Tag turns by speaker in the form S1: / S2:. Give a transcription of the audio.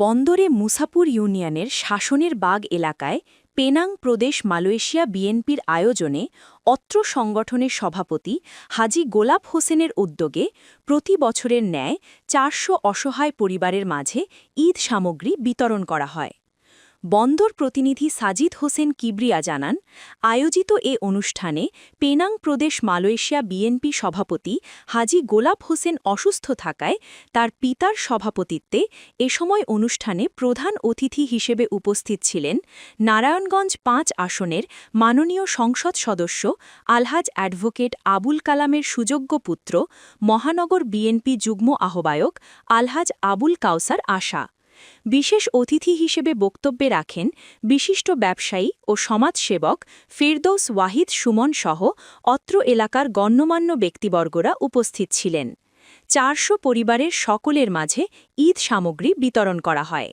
S1: বন্দরে মুসাপুর ইউনিয়নের শাসনের বাগ এলাকায় পেনাং প্রদেশ মালয়েশিয়া বিএনপির আয়োজনে অত্র সংগঠনের সভাপতি হাজী গোলাপ হোসেনের উদ্যোগে প্রতি বছরের ন্যায় ৪০০ অসহায় পরিবারের মাঝে ঈদ সামগ্রী বিতরণ করা হয়। বন্দর প্রতিনিধি সাজিদ হোসেন কিবরিয়া জানান, আয়োজিত এ অনুষ্ঠানে পেনাং প্রদেশ মালয়েশিয়া বিএনপি সভাপতি হাজী গোলাপ হোসেন অসুস্থ থাকায় তার পিতার সভাপতিত্বে এ সময় অনুষ্ঠানে প্রধান অতিথি হিসেবে উপস্থিত ছিলেন নারায়ণগঞ্জ ৫ আসনের মাননীয় সংসদ সদস্য আলহাজ অ্যাডভোকেট আবুল কালামের সুযোগ্য পুত্র মহানগর বিএনপি যুগ্ম আহ্বায়ক আলহাজ আবুল কাউসার আশা। বিশেষ অতিথি হিসেবে বক্তব্যে রাখেন বিশিষ্ট ব্যবসায়ী ও সমাজসেবক ফেরদৌস ওয়াহিদ সুমন সহ অত্র এলাকার গণ্যমান্য ব্যক্তিবর্গরা উপস্থিত ছিলেন। ৪০০ পরিবারের সকলের মাঝে ঈদ সামগ্রী বিতরণ করা হয়।